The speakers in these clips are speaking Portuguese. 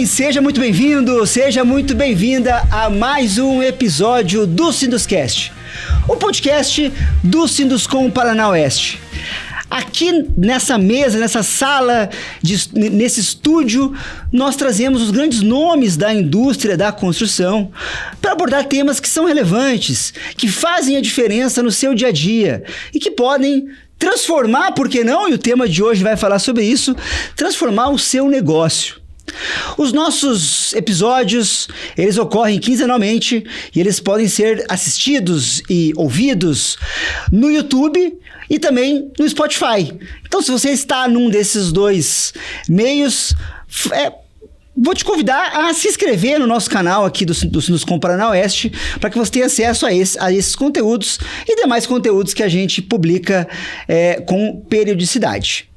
bem? Seja muito bem-vindo, seja muito bem-vinda a mais um episódio do Sinduscast, o podcast do Sinduscom Paraná Oeste. Aqui nessa mesa, nessa sala, nesse estúdio, nós trazemos os grandes nomes da indústria da construção para abordar temas que são relevantes, que fazem a diferença no seu dia a dia e que podem transformar, por que não? E o tema de hoje vai falar sobre isso, transformar o seu negócio. Os nossos episódios, eles ocorrem quinzenalmente e eles podem ser assistidos e ouvidos no YouTube e também no Spotify. Então, se você está num desses dois meios, vou te convidar a se inscrever no nosso canal aqui do Sinduscom Paraná Oeste para que você tenha acesso a esses conteúdos e demais conteúdos que a gente publica com periodicidade.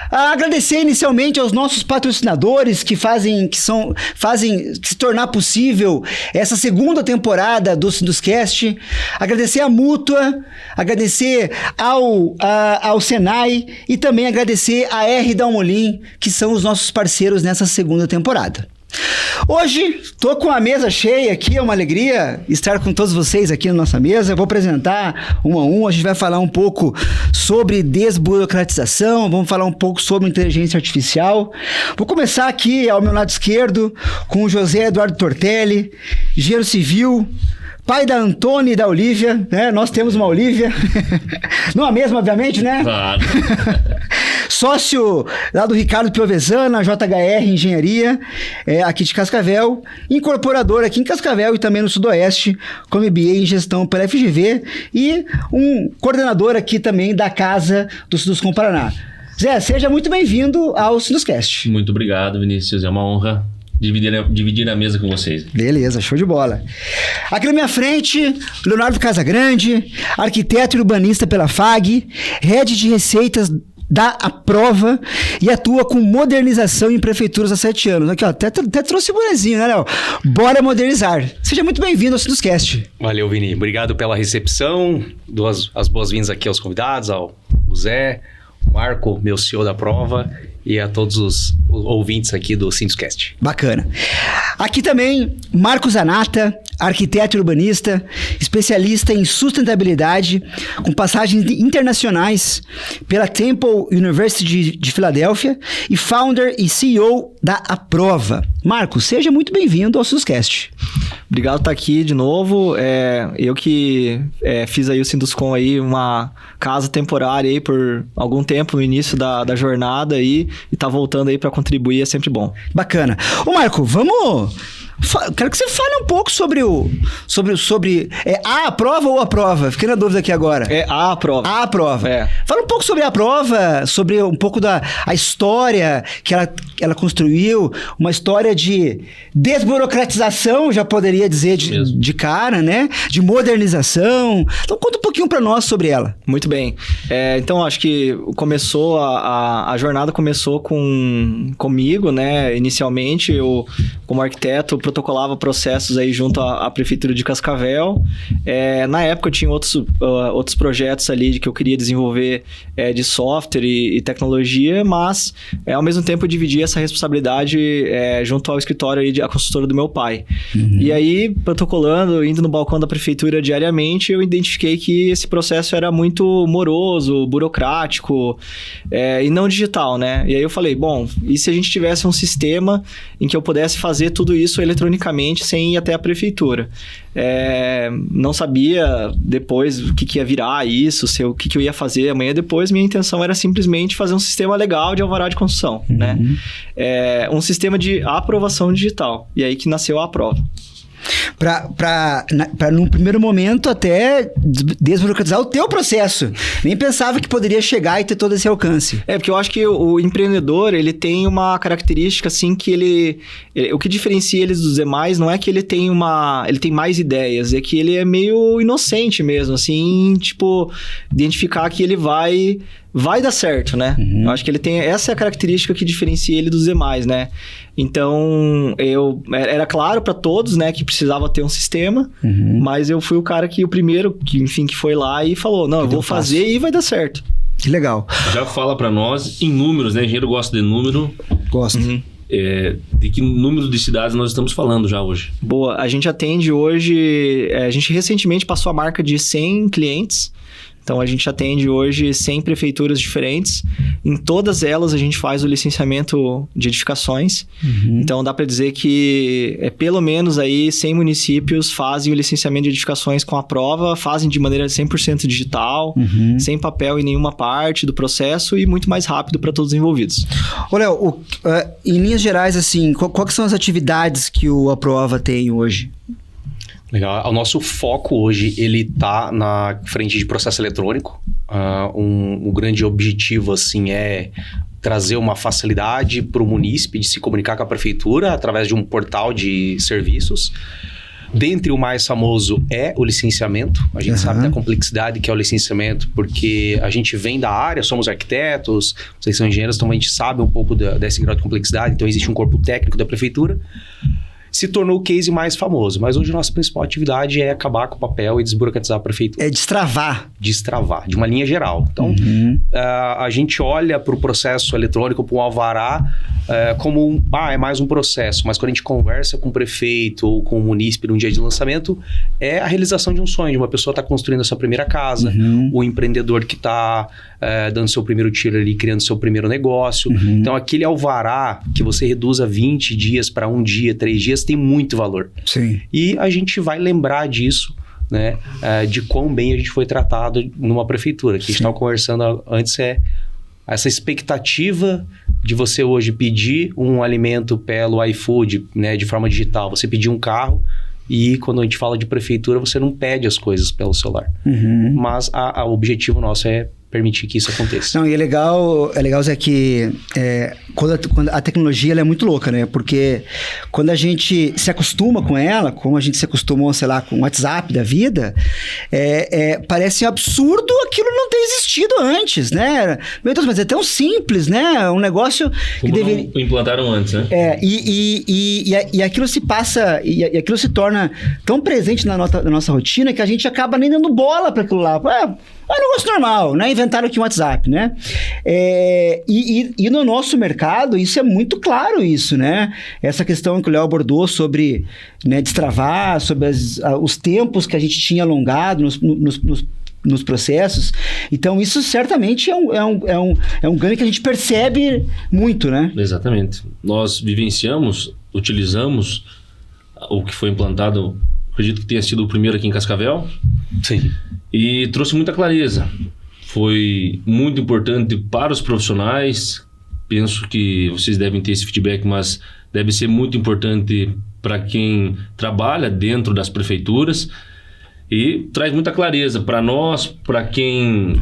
Agradecer inicialmente aos nossos patrocinadores que fazem se tornar possível essa segunda temporada do Sinduscast. Agradecer à Mútua, agradecer ao Senai e também agradecer a R. Dalmolin, que são os nossos parceiros nessa segunda temporada. Hoje, estou com a mesa cheia aqui, é uma alegria estar com todos vocês aqui na nossa mesa. Eu vou apresentar um a um, a gente vai falar um pouco sobre desburocratização, vamos falar um pouco sobre inteligência artificial. Vou começar aqui ao meu lado esquerdo com o José Eduardo Tortelli, engenheiro civil, pai da Antônia e da Olívia, né? Nós temos uma Olívia, não a mesma, obviamente, né? Claro. Sócio lá do Ricardo Piovesana, JHR Engenharia, aqui de Cascavel, incorporador aqui em Cascavel e também no Sudoeste, com MBA em Gestão pela FGV e um coordenador aqui também da Casa do Sinduscom Paraná. Zé, seja muito bem-vindo ao Sinduscast. Muito obrigado, Vinícius, é uma honra dividir a mesa com vocês. Beleza, show de bola. Aqui na minha frente, Leonardo Casagrande, arquiteto e urbanista pela FAG, head de receitas da Aprova e atua com modernização em prefeituras há 7 anos. Aqui, ó, até trouxe o bonezinho, né, Léo? Bora modernizar. Seja muito bem-vindo ao Sinduscast. Valeu, Vini. Obrigado pela recepção. Dou as boas-vindas aqui aos convidados, ao Zé, Marco, meu CEO da Aprova, e a todos os ouvintes aqui do Sinduscast. Bacana. Aqui também, Marco Zanata, arquiteto e urbanista, especialista em sustentabilidade, com passagens internacionais pela Temple University de Filadélfia e founder e CEO da Aprova. Marco, seja muito bem-vindo ao Sinduscast. Obrigado por estar aqui de novo. Eu que fiz aí o Sinduscom aí, uma casa temporária aí por algum tempo no início da jornada aí, e tá voltando aí para contribuir, é sempre bom. Bacana. Ô Marco, quero que você fale um pouco sobre a Aprova ou a Aprova? Fiquei na dúvida aqui agora. É a Aprova. A Aprova. Fala um pouco sobre a Aprova, sobre um pouco a história que ela construiu, uma história de desburocratização, já poderia dizer de cara, né? De modernização. Então conta um pouquinho para nós sobre ela. Muito bem. Então acho que começou a jornada começou comigo, né? Inicialmente eu, como arquiteto, protocolava processos aí junto à Prefeitura de Cascavel. Na época eu tinha outros projetos ali que eu queria desenvolver de software e tecnologia, mas ao mesmo tempo eu dividia essa responsabilidade junto ao escritório aí a consultora do meu pai. Uhum. E aí, protocolando, indo no balcão da Prefeitura diariamente, eu identifiquei que esse processo era muito moroso, burocrático e não digital, né? E aí eu falei, bom, e se a gente tivesse um sistema em que eu pudesse fazer tudo isso eletronicamente sem ir até a prefeitura? Não sabia depois o que ia virar isso, o que eu ia fazer amanhã depois. Minha intenção era simplesmente fazer um sistema legal de alvará de construção, uhum, né? Um sistema de aprovação digital. E aí que nasceu a Aprova. Para num primeiro momento até desburocratizar o teu processo. Nem pensava que poderia chegar e ter todo esse alcance. Porque eu acho que o empreendedor, ele tem uma característica assim que o que diferencia eles dos demais não é que ele tem mais ideias, é que ele é meio inocente mesmo, assim, tipo, identificar que ele vai dar certo, né? Uhum. Eu acho que ele tem... Essa é a característica que diferencia ele dos demais, né? Então, era claro para todos, né, que precisava ter um sistema, uhum, mas eu fui o primeiro que foi lá e falou, não, eu vou fazer e vai dar certo. Que legal. Já fala para nós em números, né? Engenheiro gosta de número. Gosto. Uhum. de que número de cidades nós estamos falando já hoje? Boa, a gente atende hoje, a gente recentemente passou a marca de 100 clientes, então a gente atende hoje 100 prefeituras diferentes, em todas elas a gente faz o licenciamento de edificações, então dá para dizer que pelo menos aí 100 municípios fazem o licenciamento de edificações com a prova, fazem de maneira 100% digital, sem papel em nenhuma parte do processo e muito mais rápido para todos os envolvidos. Ô, Léo, em linhas gerais, assim, quais são as atividades que o Aprova tem hoje? Legal. O nosso foco hoje, ele está na frente de processo eletrônico. Um grande objetivo, assim, é trazer uma facilidade para o munícipe de se comunicar com a prefeitura através de um portal de serviços. Dentre o mais famoso é o licenciamento. A gente sabe da complexidade que é o licenciamento, porque a gente vem da área, somos arquitetos, vocês são engenheiros, então a gente sabe um pouco desse grau de complexidade, então existe um corpo técnico da prefeitura. Se tornou o case mais famoso, mas hoje a nossa principal atividade é acabar com o papel e desburocratizar a prefeitura. É destravar. Destravar, de uma linha geral. Então, a gente olha para o processo eletrônico, para o alvará, como é mais um processo, mas quando a gente conversa com o prefeito ou com o munícipe num dia de lançamento, é a realização de um sonho, de uma pessoa estar construindo a sua primeira casa, o empreendedor que está dando seu primeiro tiro ali, criando seu primeiro negócio. Então, aquele alvará que você reduza 20 dias para 1 dia, 3 dias, tem muito valor. Sim. E a gente vai lembrar disso, né? De quão bem a gente foi tratado numa prefeitura. Que a gente estava conversando antes essa expectativa de você hoje pedir um alimento pelo iFood, né, de forma digital. Você pedir um carro e quando a gente fala de prefeitura, você não pede as coisas pelo celular. Mas o objetivo nosso é permitir que isso aconteça. Não, e é legal, Zé, que quando a tecnologia ela é muito louca, né? Porque quando a gente se acostuma com ela, como a gente se acostumou, sei lá, com o WhatsApp da vida, parece absurdo aquilo não ter existido antes, né? Meu Deus, mas é tão simples, né? Um negócio que deveria... Implantaram antes, né? E aquilo se passa, e aquilo se torna tão presente na nossa rotina que a gente acaba nem dando bola para aquilo lá. É um negócio normal, né? Inventaram aqui um WhatsApp, né? E no nosso mercado, isso é muito claro, isso, né? Essa questão que o Léo abordou sobre, né, destravar, sobre os tempos que a gente tinha alongado nos processos. Então, isso certamente é um ganho que a gente percebe muito, né? Exatamente. Nós utilizamos o que foi implantado, acredito que tenha sido o primeiro aqui em Cascavel. Sim. E trouxe muita clareza. Foi muito importante para os profissionais. Penso que vocês devem ter esse feedback, mas deve ser muito importante para quem trabalha dentro das prefeituras. E traz muita clareza para nós, para quem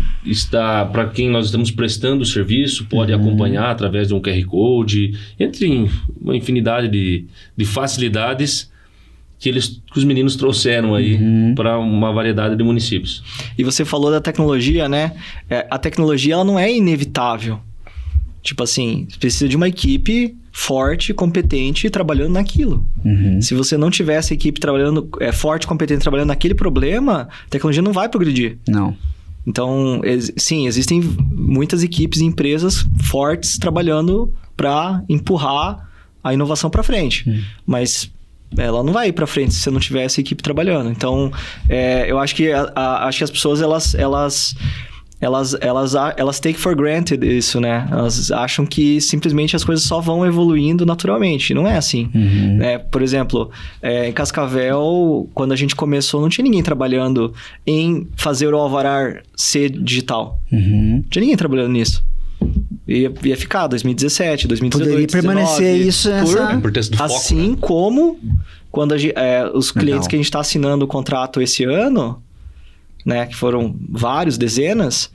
nós estamos prestando o serviço, pode acompanhar através de um QR Code, entre uma infinidade de facilidades que os meninos trouxeram aí para uma variedade de municípios. E você falou da tecnologia, né? A tecnologia ela não é inevitável. Tipo assim, precisa de uma equipe forte, competente, trabalhando naquilo. Se você não tivesse equipe trabalhando forte, competente, trabalhando naquele problema, a tecnologia não vai progredir. Não. Então, sim, existem muitas equipes e empresas fortes trabalhando para empurrar a inovação para frente. Mas ela não vai ir para frente se você não tiver essa equipe trabalhando. Então, eu acho que as pessoas elas take for granted isso, né? Elas acham que simplesmente as coisas só vão evoluindo naturalmente. Não é assim. Por exemplo, em Cascavel, quando a gente começou, não tinha ninguém trabalhando em fazer o alvará ser digital. Não tinha ninguém trabalhando nisso. Ia ficar 2017, 2018, poderia permanecer 19, isso nessa... Assim, né? Como quando os clientes que a gente está assinando o contrato esse ano, né, que foram vários, dezenas,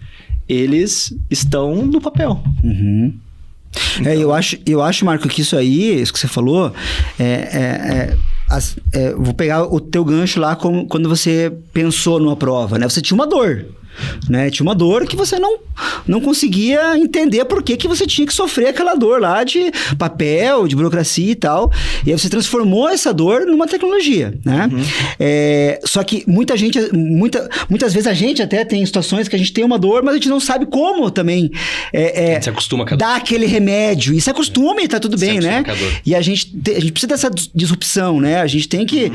eles estão no papel. Então... eu acho, Marco, que isso aí, isso que você falou, vou pegar o teu gancho lá quando você pensou numa prova, né? Você tinha uma dor. né? Tinha uma dor que você não conseguia entender por que você tinha que sofrer aquela dor lá de papel, de burocracia e tal. E aí você transformou essa dor numa tecnologia, né? Só que muitas vezes a gente até tem situações que a gente tem uma dor, mas a gente não sabe como também se acostuma com a dar aquele remédio. E se acostuma e tá tudo bem, né? E a gente precisa dessa disrupção, né? A gente tem que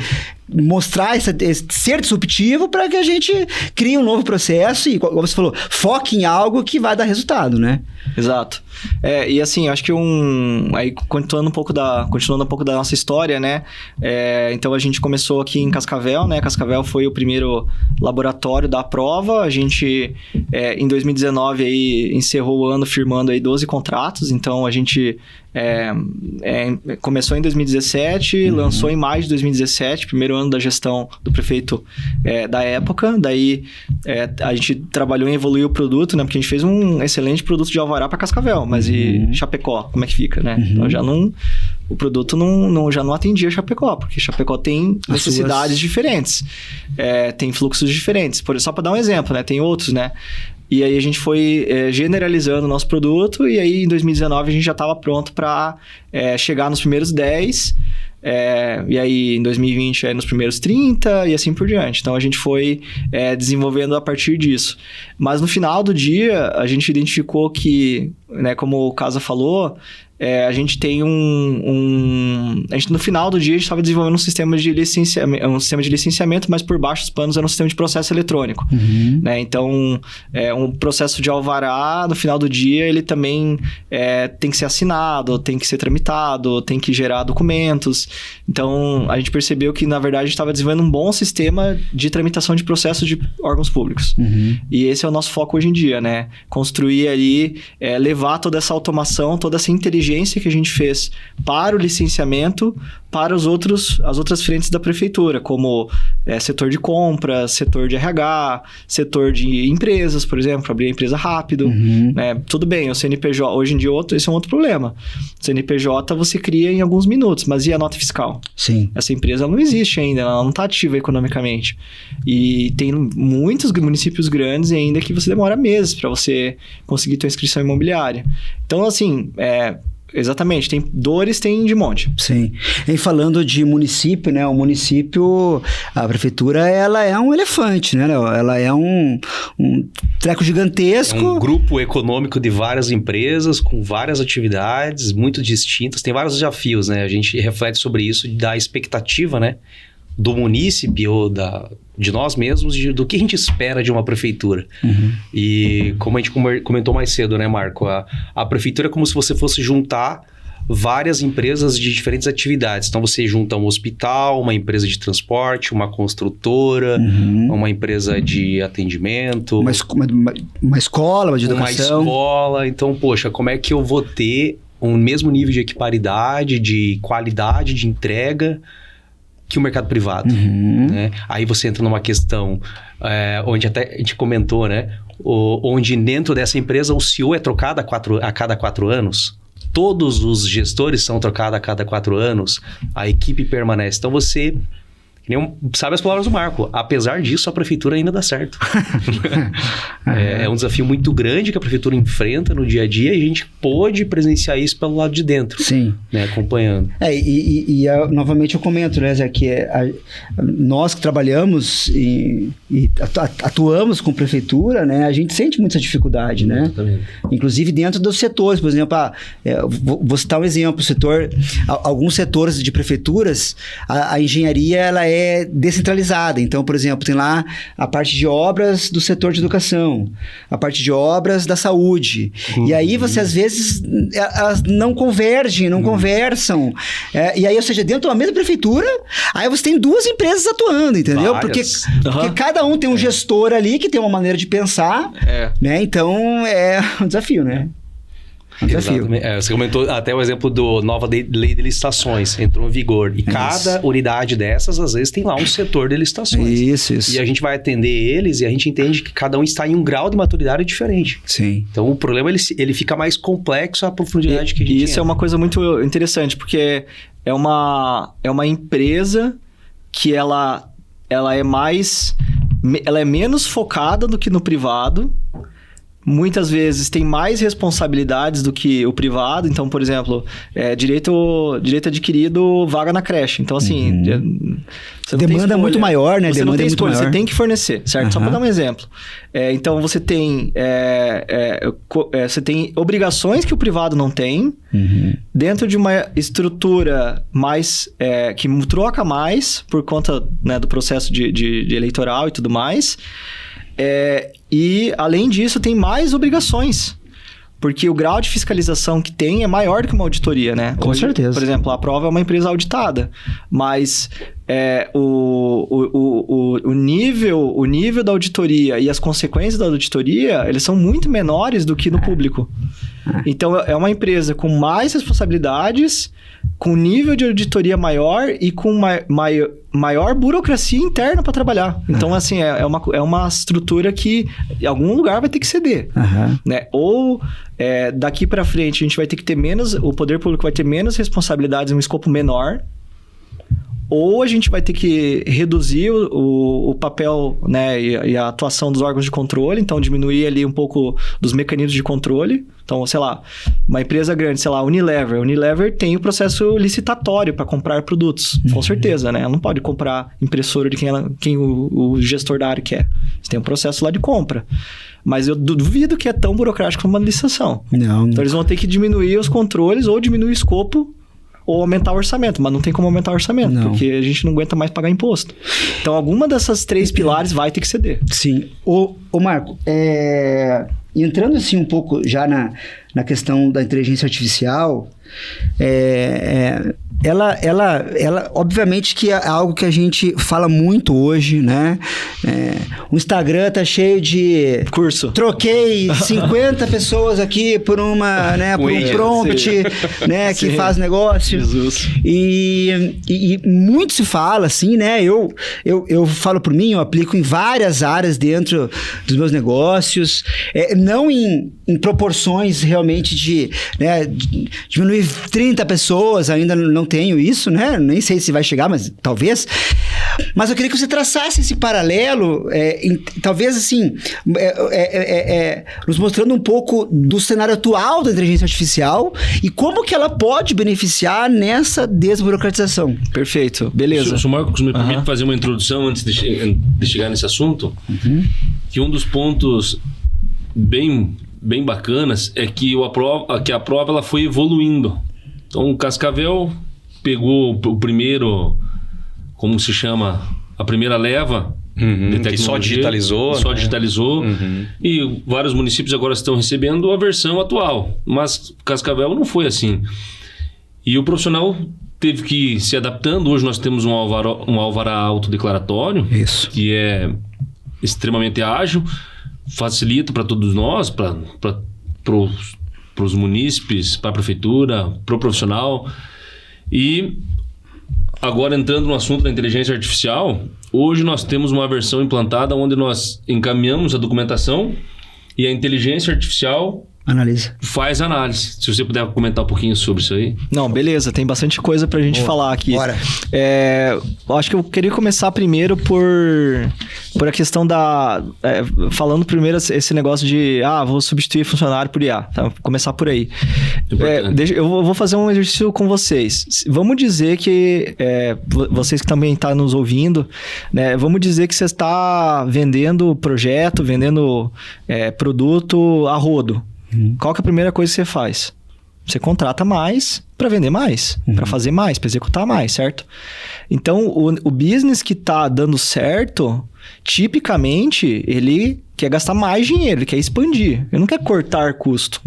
mostrar ser disruptivo para que a gente crie um novo processo e, como você falou, foque em algo que vai dar resultado, né? Exato. E assim, acho que aí continuando um pouco da nossa história, né? Então a gente começou aqui em Cascavel, né? Cascavel foi o primeiro laboratório da prova. A gente, em 2019, aí, encerrou o ano firmando aí 12 contratos. Então a gente começou em 2017, lançou em maio de 2017, primeiro ano da gestão do prefeito da época. Daí a gente trabalhou em evoluir o produto, né? Porque a gente fez um excelente produto de alvará para Cascavel, mas e Chapecó, como é que fica, né? Então o produto já não atendia Chapecó, porque Chapecó tem necessidades diferentes, tem fluxos diferentes. Só para dar um exemplo, né? Tem outros, né? E aí a gente foi generalizando o nosso produto, e aí em 2019 a gente já estava pronto para chegar nos primeiros 10, e aí em 2020 nos primeiros 30 e assim por diante. Então a gente foi desenvolvendo a partir disso. Mas no final do dia a gente identificou que, né, como o Casa falou, a gente tem no final do dia a gente estava desenvolvendo um sistema de licenciamento, mas por baixo dos panos era um sistema de processo eletrônico. Né? Então, um processo de alvará, no final do dia, ele também tem que ser assinado, tem que ser tramitado, tem que gerar documentos. Então, a gente percebeu que, na verdade, a gente estava desenvolvendo um bom sistema de tramitação de processos de órgãos públicos. E esse é o nosso foco hoje em dia, né? Construir ali, levar toda essa automação, toda essa inteligência que a gente fez para o licenciamento, para as outras frentes da prefeitura, como setor de compras, setor de RH, setor de empresas, por exemplo, abrir a empresa rápido. Né? Tudo bem, o CNPJ, hoje em dia, esse é um outro problema. O CNPJ você cria em alguns minutos, mas e a nota fiscal? Sim. Essa empresa não existe ainda, ela não está ativa economicamente. E tem muitos municípios grandes ainda que você demora meses para você conseguir sua inscrição imobiliária. Então, assim, exatamente, tem dores, tem de monte. Sim. E falando de município, né? O município, a prefeitura, ela é um elefante, né? Ela é um treco gigantesco. É um grupo econômico de várias empresas, com várias atividades muito distintas. Tem vários desafios, né? A gente reflete sobre isso, da expectativa, né? Do munícipe ou de nós mesmos, do que a gente espera de uma prefeitura. E como a gente comentou mais cedo, né, Marco? A prefeitura é como se você fosse juntar várias empresas de diferentes atividades. Então, você junta um hospital, uma empresa de transporte, uma construtora, uma empresa de atendimento. Uma escola, de educação. Uma escola. Então, poxa, como é que eu vou ter o mesmo nível de equiparidade, de qualidade, de entrega que o mercado privado, né? Aí você entra numa questão onde até a gente comentou, né? Onde dentro dessa empresa o CEO é trocado a cada 4 anos. Todos os gestores são trocados a cada 4 anos. A equipe permanece. Então você... sabe as palavras do Marco. Apesar disso, a prefeitura ainda dá certo. É um desafio muito grande que a prefeitura enfrenta no dia a dia, e a gente pôde presenciar isso pelo lado de dentro. Sim. Né, acompanhando. Novamente eu comento, né, Zé, que nós que trabalhamos e atuamos com prefeitura, né, a gente sente muita dificuldade, né? Exatamente. Inclusive dentro dos setores, por exemplo, vou citar um exemplo, alguns setores de prefeituras, a engenharia, ela é descentralizada. Então, por exemplo, tem lá a parte de obras do setor de educação, a parte de obras da saúde. E aí você, às vezes, elas não convergem, não conversam. E aí, ou seja, dentro da mesma prefeitura, aí você tem 2 empresas atuando, entendeu? Porque cada um tem um gestor ali que tem uma maneira de pensar, né? Então, é um desafio, né? Desafio. Você comentou até o exemplo do nova lei de licitações, entrou em vigor. E cada unidade dessas, às vezes, tem lá um setor de licitações. Isso. E a gente vai atender eles e a gente entende que cada um está em um grau de maturidade diferente. Sim. Então, o problema, ele fica mais complexo à profundidade que a gente E isso é uma coisa muito interessante, porque é uma empresa que ela é mais ela é menos focada do que no privado. Muitas vezes tem mais responsabilidades do que o privado. Então, por exemplo, direito adquirido, vaga na creche. Então, assim... Você não demanda muito maior, né? Você demanda não tem escolha, maior. você tem que fornecer, certo? Só para dar um exemplo. Então, você tem obrigações que o privado não tem, dentro de uma estrutura mais que troca mais por conta, né, do processo de eleitoral e tudo mais. E, além disso, tem mais obrigações. Porque o grau de fiscalização que tem é maior do que uma auditoria, né? Com certeza. Por exemplo, a Prova é uma empresa auditada, mas o nível da auditoria e as consequências da auditoria, eles são muito menores do que no público. Então, é uma empresa com mais responsabilidades, com nível de auditoria maior e com maior burocracia interna para trabalhar. Então, assim, é uma estrutura que em algum lugar vai ter que ceder. Né? Ou daqui para frente a gente vai ter que ter menos... O poder público vai ter menos responsabilidades em um escopo menor. Ou a gente vai ter que reduzir o papel, né, e a atuação dos órgãos de controle, então diminuir ali um pouco dos mecanismos de controle. Então, sei lá, uma empresa grande, sei lá, Unilever tem o processo licitatório para comprar produtos, com certeza, né? Ela não pode comprar impressora de quem o gestor da área quer. Você tem um processo lá de compra. Mas eu duvido que é tão burocrático como uma licitação. Não. Então, eles vão ter que diminuir os controles ou diminuir o escopo ou aumentar o orçamento, mas não tem como aumentar o orçamento, porque a gente não aguenta mais pagar imposto. Então, alguma dessas 3 pilares vai ter que ceder. Sim. Ô Marco, entrando assim um pouco já na questão da inteligência artificial, ela obviamente que é algo que a gente fala muito hoje, né? O Instagram tá cheio de... Curso. Troquei 50 pessoas aqui por uma, né? Por um prompt, né? Que faz negócio. Jesus. E muito se fala, assim, né? Eu falo por mim, eu aplico em várias áreas dentro dos meus negócios, não em proporções realmente de diminuir 30 pessoas, ainda não tenho isso, né? Nem sei se vai chegar, mas talvez. Mas eu queria que você traçasse esse paralelo, talvez assim, nos mostrando um pouco do cenário atual da inteligência artificial e como que ela pode beneficiar nessa desburocratização. Perfeito, beleza. Se o Marcos me permite fazer uma introdução antes de chegar nesse assunto, que um dos pontos bem bacanas é que a prova ela foi evoluindo. Então, o Cascavel pegou o primeiro, como se chama, a primeira leva de tecnologia. Que só digitalizou. Só digitalizou. E vários municípios agora estão recebendo a versão atual. Mas Cascavel não foi assim. E o profissional teve que ir se adaptando. Hoje nós temos um alvará autodeclaratório. Isso. Que é extremamente ágil, facilita para todos nós, para os munícipes, para a prefeitura, para o profissional. E agora entrando no assunto da inteligência artificial, hoje nós temos uma versão implantada onde nós encaminhamos a documentação e a inteligência artificial faz análise. Se você puder comentar um pouquinho sobre isso aí. Não, beleza. Tem bastante coisa pra gente falar aqui. Bora. Eu acho que eu queria começar primeiro por a questão da... falando primeiro esse negócio de... vou substituir funcionário por IA. Tá? Vou começar por aí. Eu vou fazer um exercício com vocês. Vamos dizer que... vocês que também estão nos ouvindo, né? Vamos dizer que você está vendendo projeto, vendendo produto a rodo. Qual que é a primeira coisa que você faz? Você contrata mais para vender mais, para fazer mais, para executar mais, certo? Então, o business que está dando certo, tipicamente, ele quer gastar mais dinheiro, ele quer expandir, ele não quer cortar custo,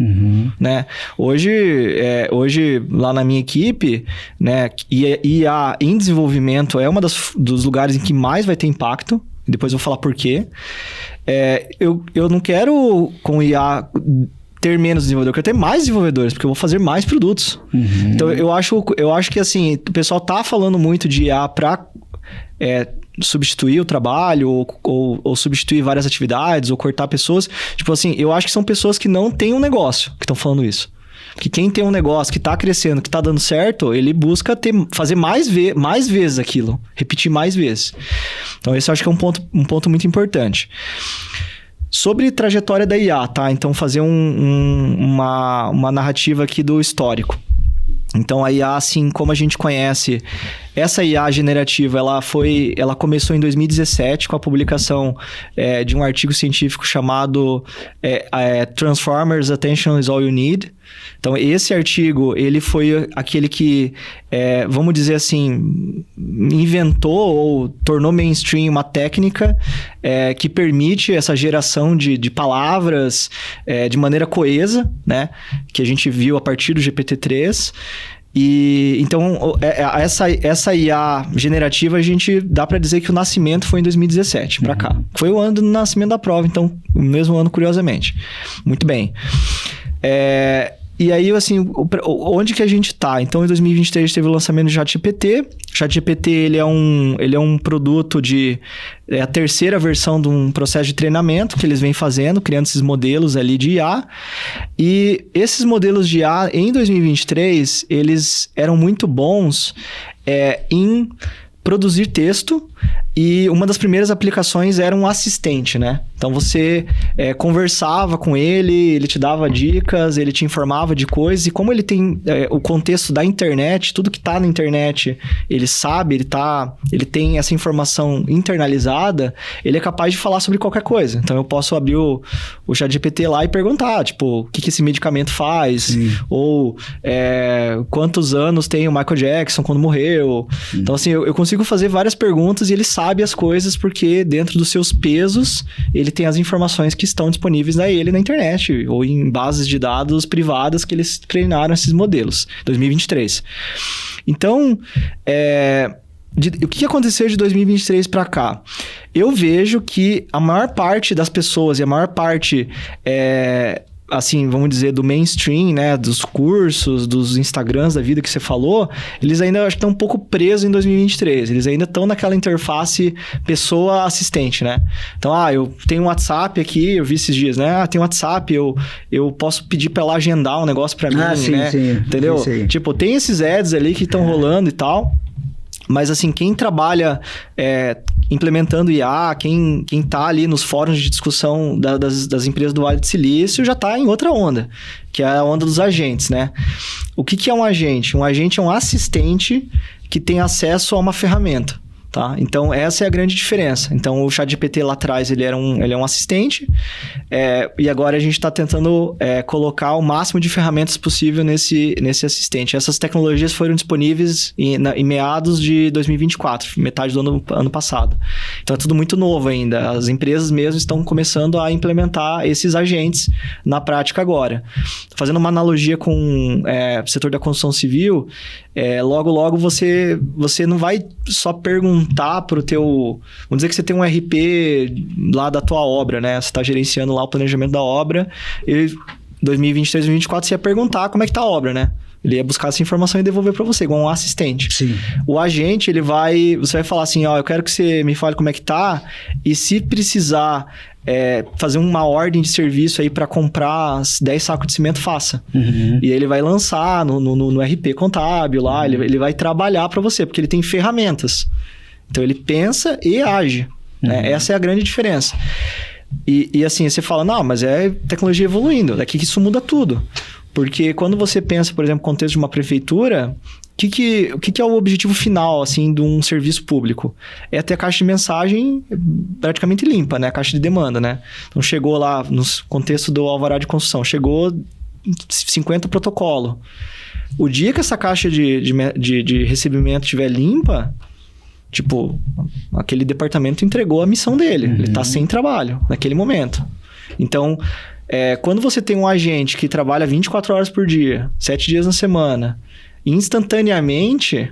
né? Hoje, lá na minha equipe, né, IA em desenvolvimento é uma dos lugares em que mais vai ter impacto, depois eu vou falar por quê. Eu não quero, com IA... ter menos desenvolvedor, eu quero ter mais desenvolvedores, porque eu vou fazer mais produtos. Então, eu acho que, assim, o pessoal tá falando muito de IA para substituir o trabalho, ou substituir várias atividades, ou cortar pessoas. Tipo assim, eu acho que são pessoas que não têm um negócio que estão falando isso. Porque quem tem um negócio que está crescendo, que está dando certo, ele busca fazer mais vezes aquilo, repetir mais vezes. Então, esse eu acho que é um ponto muito importante. Sobre trajetória da IA, tá? Então, fazer uma narrativa aqui do histórico. Então, a IA, assim como a gente conhece, essa IA generativa, ela começou em 2017 com a publicação de um artigo científico chamado Transformers Attention is All You Need. Então, esse artigo, ele foi aquele que, vamos dizer assim, inventou ou tornou mainstream uma técnica que permite essa geração de palavras de maneira coesa, né? Que a gente viu a partir do GPT-3. E então, essa IA generativa, a gente dá para dizer que o nascimento foi em 2017 para cá. Foi o ano do nascimento da prova, então, o mesmo ano, curiosamente. Muito bem. E aí, assim, onde que a gente tá? Então, em 2023 teve o lançamento do ChatGPT. O ChatGPT, ele é um produto a terceira versão de um processo de treinamento que eles vêm fazendo, criando esses modelos ali de IA. E esses modelos de IA, em 2023, eles eram muito bons em produzir texto. E uma das primeiras aplicações era um assistente, né? Então, você conversava com ele te dava dicas, ele te informava de coisas. E como ele tem o contexto da internet, tudo que está na internet, ele sabe, ele tem essa informação internalizada, ele é capaz de falar sobre qualquer coisa. Então, eu posso abrir o ChatGPT lá e perguntar, tipo, o que esse medicamento faz? Sim. Ou quantos anos tem o Michael Jackson quando morreu? Sim. Então, assim, eu consigo fazer várias perguntas e ele sabe as coisas porque dentro dos seus pesos ele tem as informações que estão disponíveis a ele na internet ou em bases de dados privadas que eles treinaram esses modelos. 2023. Então, o que aconteceu de 2023 para cá? Eu vejo que a maior parte das pessoas e a maior parte assim, vamos dizer, do mainstream, né, dos cursos, dos Instagrams da vida que você falou, eles ainda estão um pouco presos em 2023. Eles ainda estão naquela interface pessoa-assistente, né? Então, eu tenho um WhatsApp aqui, eu vi esses dias, né? Tem um WhatsApp, eu posso pedir para ela agendar um negócio para mim, sim, né? Sim, entendeu? Sim. Tipo, tem esses ads ali que estão rolando e tal. Mas, assim, quem trabalha implementando IA, quem tá ali nos fóruns de discussão das empresas do Vale do Silício já tá em outra onda, que é a onda dos agentes, né? O que é um agente? Um agente é um assistente que tem acesso a uma ferramenta. Tá? Então, essa é a grande diferença. Então, o ChatGPT lá atrás, ele é um assistente, e agora a gente está tentando colocar o máximo de ferramentas possível nesse assistente. Essas tecnologias foram disponíveis em meados de 2024, metade do ano passado. Então, é tudo muito novo ainda. As empresas mesmo estão começando a implementar esses agentes na prática agora. Fazendo uma analogia com o setor da construção civil, logo você não vai só perguntar para o teu... Vamos dizer que você tem um RP lá da tua obra, né? Você está gerenciando lá o planejamento da obra e 2023, 2024 você ia perguntar como é que tá a obra, né? Ele ia buscar essa informação e devolver para você, igual um assistente. Sim. O agente, você vai falar assim, eu quero que você me fale como é que tá, e se precisar fazer uma ordem de serviço aí para comprar 10 sacos de cimento, faça. Uhum. E ele vai lançar no RP contábil lá, ele vai trabalhar para você, porque ele tem ferramentas. Então, ele pensa e age. Uhum. Né? Essa é a grande diferença. E assim, você fala, não, mas é tecnologia evoluindo, daqui que isso muda tudo. Porque quando você pensa, por exemplo, no contexto de uma prefeitura, o que é o objetivo final, assim, de um serviço público? É ter a caixa de mensagem praticamente limpa, né? A caixa de demanda, né? Então, chegou lá, no contexto do alvará de construção, chegou 50 protocolo. O dia que essa caixa de recebimento estiver limpa, tipo, aquele departamento entregou a missão dele. Uhum. Ele está sem trabalho naquele momento. Então, quando você tem um agente que trabalha 24 horas por dia, 7 dias na semana, instantaneamente,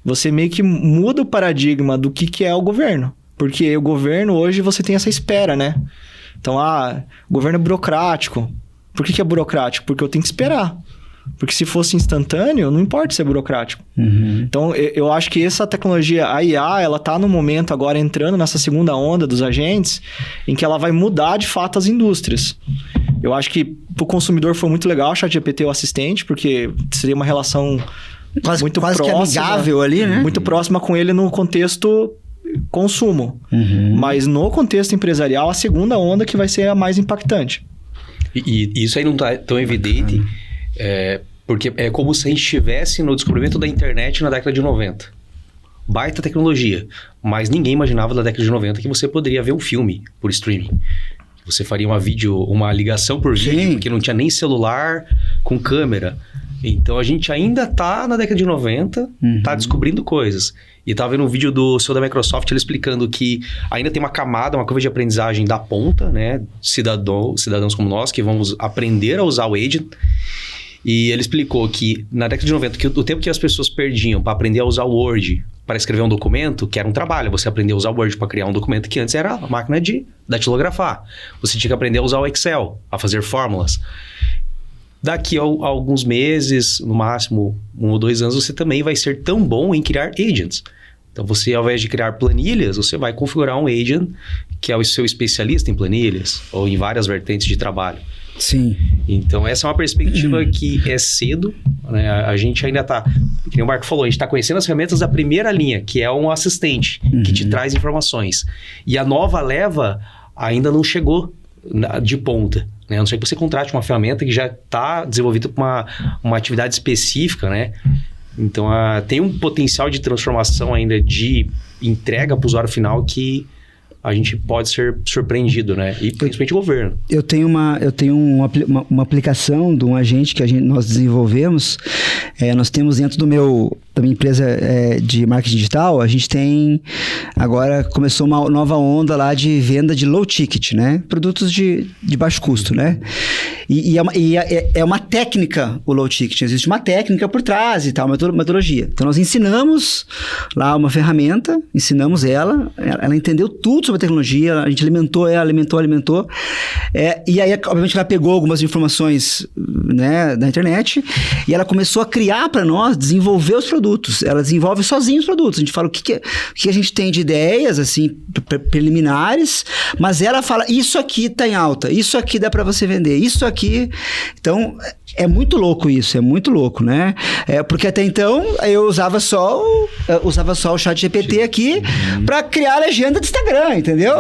você meio que muda o paradigma do que é o governo. Porque o governo, hoje, você tem essa espera, né? Então, o governo é burocrático. Por que é burocrático? Porque eu tenho que esperar. Porque se fosse instantâneo, não importa se é burocrático. Uhum. Então, eu acho que essa tecnologia, a IA, ela está no momento agora entrando nessa segunda onda dos agentes, em que ela vai mudar, de fato, as indústrias. Eu acho que pro consumidor foi muito legal, o ChatGPT é o assistente, porque seria uma relação muito quase próxima, que amigável ali, né? muito próxima com ele no contexto consumo. Mas no contexto empresarial, a segunda onda que vai ser a mais impactante. E isso aí não tá tão evidente, porque é como se a gente estivesse no descobrimento da internet na década de 90. Baita tecnologia, mas ninguém imaginava na década de 90 que você poderia ver um filme por streaming. Você faria uma ligação por vídeo, porque não tinha nem celular com câmera. Então, a gente ainda tá na década de 90, tá descobrindo coisas. E tava vendo um vídeo do CEO da Microsoft, ele explicando que ainda tem uma camada, uma curva de aprendizagem da ponta, né? Cidadãos como nós, que vamos aprender a usar o agent. E ele explicou que na década de 90, que o tempo que as pessoas perdiam para aprender a usar o Word para escrever um documento, que era um trabalho, você aprender a usar o Word para criar um documento, que antes era a máquina de datilografar. Você tinha que aprender a usar o Excel, a fazer fórmulas. Daqui a alguns meses, no máximo 1 ou 2 anos, você também vai ser tão bom em criar agents. Então, você, ao invés de criar planilhas, você vai configurar um agent que é o seu especialista em planilhas ou em várias vertentes de trabalho. Sim. Então, essa é uma perspectiva que é cedo, né? A gente ainda está, como o Marco falou, a gente está conhecendo as ferramentas da primeira linha, que é um assistente, que te traz informações. E a nova leva ainda não chegou de ponta, né? A não ser que você contrate uma ferramenta que já está desenvolvida para uma atividade específica, né? Então, tem um potencial de transformação ainda de entrega para o usuário final que a gente pode ser surpreendido, né? E principalmente o governo. Eu tenho uma aplicação de um agente que nós desenvolvemos. Nós temos dentro da minha empresa de marketing digital, a gente tem... Agora começou uma nova onda lá de venda de low ticket, né? Produtos de baixo custo, né? E é uma técnica o low ticket. Existe uma técnica por trás e tal, uma metodologia. Então, nós ensinamos lá uma ferramenta, ensinamos ela entendeu tudo sobre a tecnologia, a gente alimentou. E aí, obviamente, ela pegou algumas informações, né, da internet e ela começou a criar para nós, desenvolver os produtos. Ela desenvolve sozinha os produtos. A gente fala o que a gente tem de ideias, assim, preliminares, mas ela fala, isso aqui tá em alta, isso aqui dá para você vender, isso aqui... Então, é muito louco isso, é muito louco, né? Porque até então, eu usava só o ChatGPT aqui para criar a legenda do Instagram, entendeu?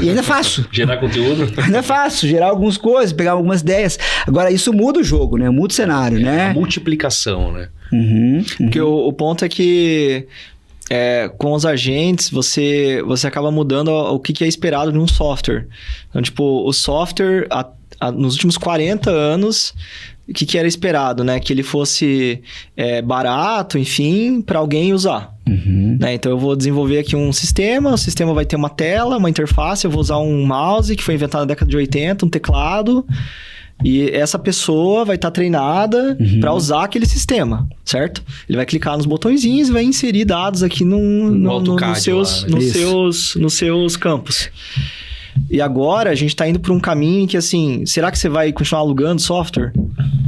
E ainda faço. Gerar conteúdo? Ainda faço, gerar algumas coisas, pegar algumas ideias. Agora, isso muda o jogo, né? Muda o cenário, né? A multiplicação, né? Porque o ponto é que com os agentes, você acaba mudando o que é esperado de um software. Então, tipo, o software, nos últimos 40 anos... O que era esperado, né? Que ele fosse barato, enfim, para alguém usar. Né? Então, eu vou desenvolver aqui um sistema, o sistema vai ter uma tela, uma interface, eu vou usar um mouse que foi inventado na década de 80, um teclado, e essa pessoa vai estar treinada para usar aquele sistema, certo? Ele vai clicar nos botõezinhos e vai inserir dados aqui nos seus campos. E agora a gente está indo por um caminho em que, assim, será que você vai continuar alugando software?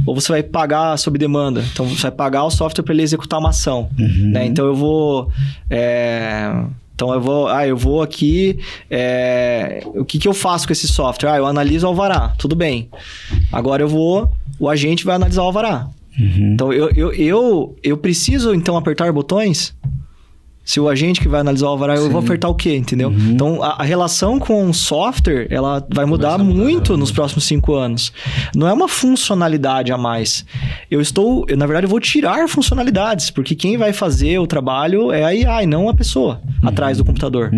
Ou você vai pagar sob demanda? Então, você vai pagar o software para ele executar uma ação. Né? Então, eu vou aqui... o que eu faço com esse software? Eu analiso o alvará. Tudo bem. Agora o agente vai analisar o alvará. Então, eu preciso, então, apertar botões? Se o agente que vai analisar o alvará, eu vou apertar o quê, entendeu? Então, a relação com o software, ela vai mudar muito nos próximos 5 anos. Não é uma funcionalidade a mais. Na verdade, eu vou tirar funcionalidades, porque quem vai fazer o trabalho é a IA e não a pessoa atrás do computador.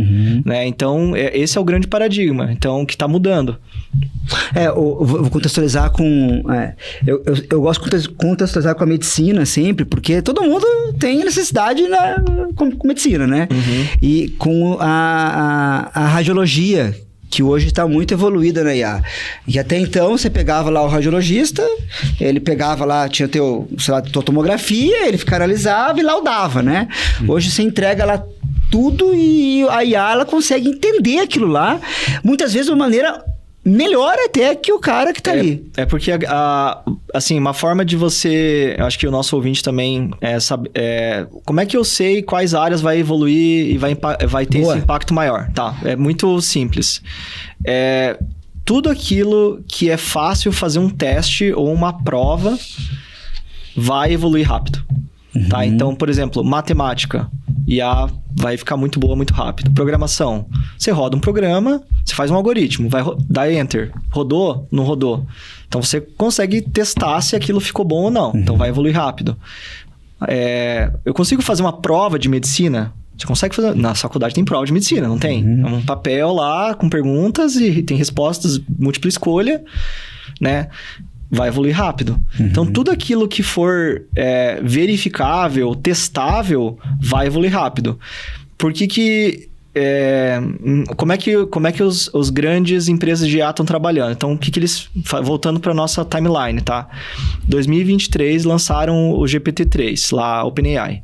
Né? Então, esse é o grande paradigma, então, que está mudando. Vou contextualizar com... eu gosto de contextualizar com a medicina sempre, porque todo mundo tem necessidade com medicina, né? E com a radiologia, que hoje está muito evoluída na IA. E até então, você pegava lá o radiologista, ele pegava lá, tinha tua tomografia, ele analisava e laudava, né? Hoje você entrega lá tudo e a IA, ela consegue entender aquilo lá, muitas vezes de uma maneira... melhor até que o cara que tá ali. Porque, assim, uma forma de você... Eu acho que o nosso ouvinte também sabe... como é que eu sei quais áreas vai evoluir e vai ter esse impacto maior? Tá, é muito simples. tudo aquilo que é fácil fazer um teste ou uma prova vai evoluir rápido. Tá? Então, por exemplo, matemática. IA vai ficar muito boa muito rápido. Programação. Você roda um programa, você faz um algoritmo, vai dar enter. Rodou? Não rodou. Então, você consegue testar se aquilo ficou bom ou não. Então, vai evoluir rápido. Eu consigo fazer uma prova de medicina? Você consegue fazer... Na faculdade tem prova de medicina, não tem? É um papel lá com perguntas e tem respostas múltipla escolha, né? Vai evoluir rápido. Então, tudo aquilo que for verificável, testável, vai evoluir rápido. Por que como é que os grandes empresas de IA estão trabalhando? Então, o que eles... Voltando para a nossa timeline, tá? 2023 lançaram o GPT-3, lá, a OpenAI.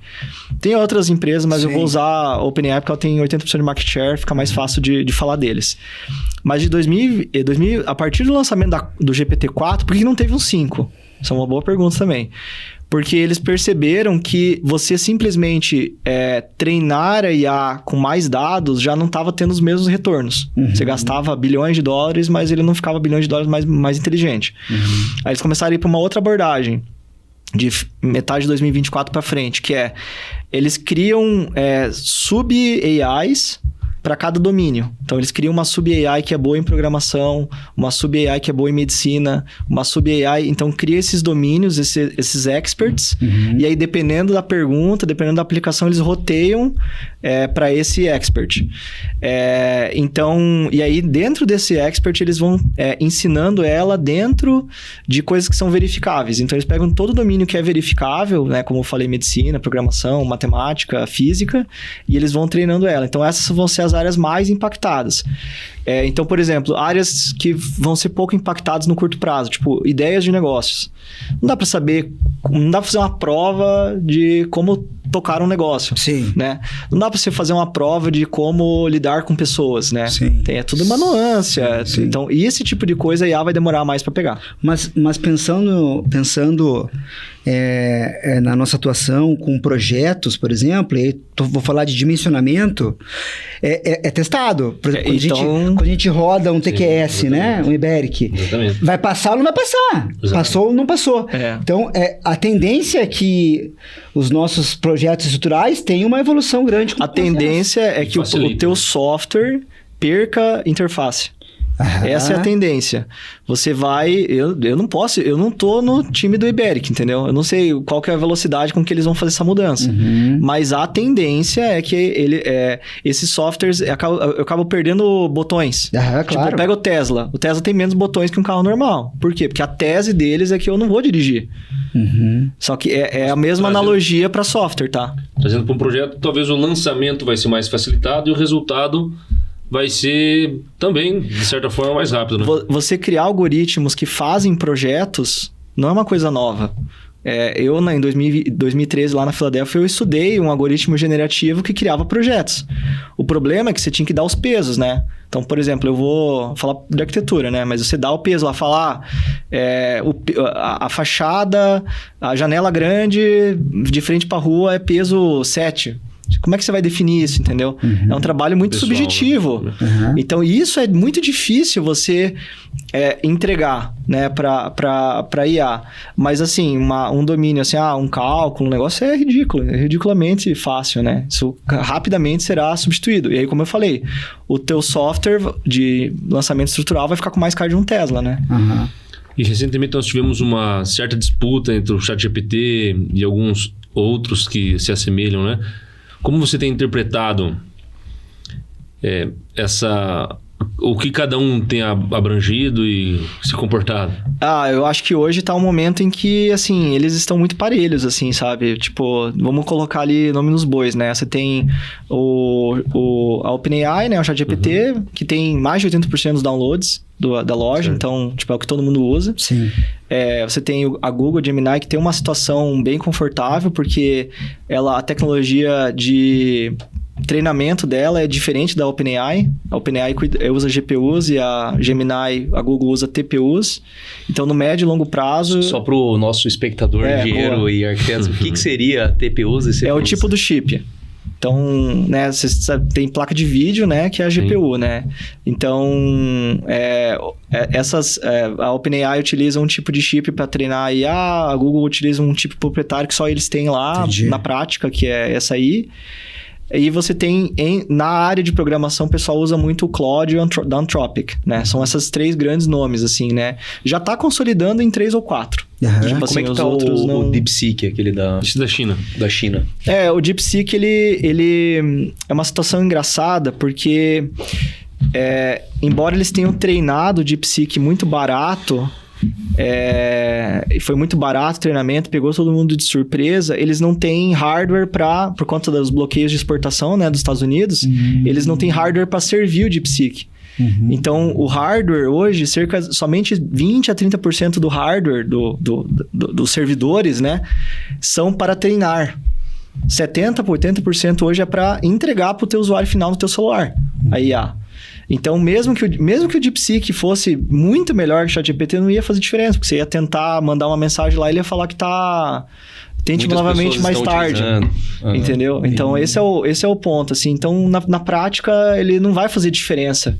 Tem outras empresas, mas eu vou usar a OpenAI porque ela tem 80% de market share, fica mais fácil de falar deles. Mas de 2000, a partir do lançamento do GPT-4, por que não teve um 5? Isso é uma boa pergunta também. Porque eles perceberam que você simplesmente treinar a IA com mais dados já não estava tendo os mesmos retornos. Você gastava bilhões de dólares, mas ele não ficava bilhões de dólares mais inteligente. Aí eles começaram a ir para uma outra abordagem, de metade de 2024 para frente, que eles criam sub-AIs para cada domínio. Então, eles criam uma sub-AI que é boa em programação, uma sub-AI que é boa em medicina, uma sub-AI... Então, cria esses domínios, esses experts, e aí, dependendo da pergunta, dependendo da aplicação, eles roteiam para esse expert. Então, e aí, dentro desse expert, eles vão ensinando ela dentro de coisas que são verificáveis. Então, eles pegam todo o domínio que é verificável, né? Como eu falei, medicina, programação, matemática, física, e eles vão treinando ela. Então, essas vão ser as áreas mais impactadas. Então, por exemplo, áreas que vão ser pouco impactadas no curto prazo, tipo, ideias de negócios. Não dá para saber, não dá para fazer uma prova de como tocar um negócio. Sim. Né? Não dá para você fazer uma prova de como lidar com pessoas, né? Sim. É tudo uma nuance. Sim. Então, e esse tipo de coisa a IA vai demorar mais para pegar. Mas pensando na nossa atuação com projetos, por exemplo, e vou falar de dimensionamento, é testado. Por exemplo, quando a gente roda um TQS, né? Um Iberic, vai passar ou não vai passar? Exatamente. Passou ou não passou? Então, a tendência é que os nossos projetos estruturais tenham uma evolução grande. A tendência é que o teu software perca interface. Essa é a tendência. Você vai... Eu não tô no time do Iberic, entendeu? Eu não sei qual que é a velocidade com que eles vão fazer essa mudança. Mas a tendência é que esses softwares... Eu acabo perdendo botões. Claro. Tipo, pega o Tesla. O Tesla tem menos botões que um carro normal. Por quê? Porque a tese deles é que eu não vou dirigir. Só que é a mesma analogia para software, tá? Trazendo para um projeto, talvez o lançamento vai ser mais facilitado e o resultado... vai ser também, de certa forma, mais rápido, né? Você criar algoritmos que fazem projetos não é uma coisa nova. Em 2013, lá na Filadélfia, eu estudei um algoritmo generativo que criava projetos. O problema é que você tinha que dar os pesos, né? Então, por exemplo, eu vou falar de arquitetura, né? Mas você dá o peso lá, falar a fachada, a janela grande de frente para a rua é peso 7. Como é que você vai definir isso, entendeu? É um trabalho muito subjetivo. Então, isso é muito difícil você entregar, né, para IA. Mas, assim, um domínio, assim, um cálculo, um negócio é ridículo. É ridiculamente fácil, né? Isso rapidamente será substituído. E aí, como eu falei, o teu software de lançamento estrutural vai ficar com mais cara de um Tesla, né? E, recentemente, nós tivemos uma certa disputa entre o ChatGPT e alguns outros que se assemelham, né? Como você tem interpretado o que cada um tem abrangido e se comportado? Eu acho que hoje tá um momento em que, assim, eles estão muito parelhos, assim, sabe? Tipo, vamos colocar ali nome nos bois, né? Você tem a OpenAI, né? O ChatGPT, que tem mais de 80% dos downloads da loja. Certo. Então, tipo, é o que todo mundo usa. Sim. Você tem a Google Gemini, que tem uma situação bem confortável, porque a tecnologia de treinamento dela é diferente da OpenAI. A OpenAI usa GPUs e a Gemini, a Google usa TPUs. Então, no médio e longo prazo... Só para o nosso espectador, engenheiro e arquiteto, o que seria TPUs e CPUs? É o tipo do chip. Então, né, você sabe, tem placa de vídeo, né, que é a GPU, né? Então, a OpenAI utiliza um tipo de chip para treinar a IA, a Google utiliza um tipo proprietário que só eles têm lá. Entendi. Na prática, que é essa aí. E você tem, na área de programação, o pessoal usa muito o Claude e o Anthropic, né? São esses 3 grandes nomes, assim, né? Já tá consolidando em 3 ou 4. Uhum. Assim, Como é que os tá outros o não... DeepSeek, aquele Isso da China. da China? O DeepSeek, ele é uma situação engraçada, porque embora eles tenham treinado o DeepSeek muito barato, foi muito barato o treinamento, pegou todo mundo de surpresa, eles não têm hardware por conta dos bloqueios de exportação, né, dos Estados Unidos, eles não têm hardware para servir o DeepSeek. Então, o hardware hoje, somente 20 a 30% do hardware dos servidores, né, são para treinar. 70 por 80% hoje é para entregar para o teu usuário final no teu celular, a IA. Então, mesmo que o DeepSeek fosse muito melhor que o ChatGPT, não ia fazer diferença, porque você ia tentar mandar uma mensagem lá e ele ia falar que tente Muitas novamente mais tarde. Entendeu? Então, esse é o ponto, assim. Então, na prática, ele não vai fazer diferença,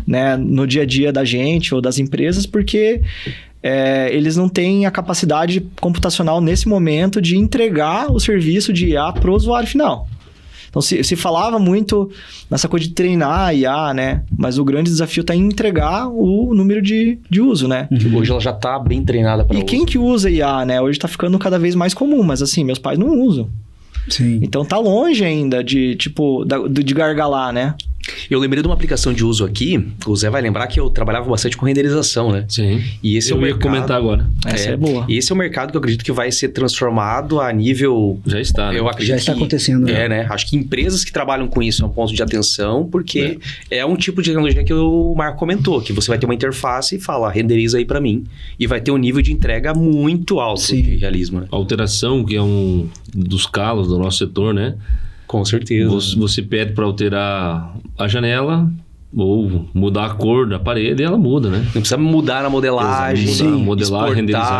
né, no dia a dia da gente ou das empresas, porque eles não têm a capacidade computacional nesse momento de entregar o serviço de IA para o usuário final. Então, se falava muito nessa coisa de treinar a IA, né? Mas o grande desafio está em entregar o número de uso, né? Que hoje ela já está bem treinada para uso. E quem que usa IA, né? Hoje está ficando cada vez mais comum, mas assim, meus pais não usam. Sim. Então, tá longe ainda de gargalar, né? Eu lembrei de uma aplicação de uso aqui, o Zé vai lembrar que eu trabalhava bastante com renderização, né? Sim. E esse eu ia comentar agora. Essa é boa. E esse é um mercado que eu acredito que vai ser transformado a nível... Já está, né? Eu acredito Já está acontecendo. né? Acho que empresas que trabalham com isso é um ponto de atenção, porque é um tipo de tecnologia que o Marco comentou, que você vai ter uma interface e fala, renderiza aí para mim. E vai ter um nível de entrega muito alto de realismo, né? A alteração, que é um dos calos do nosso setor, né? Com certeza. Você pede para alterar a janela ou mudar a cor da parede e ela muda, né? Não precisa mudar na modelagem, modelar,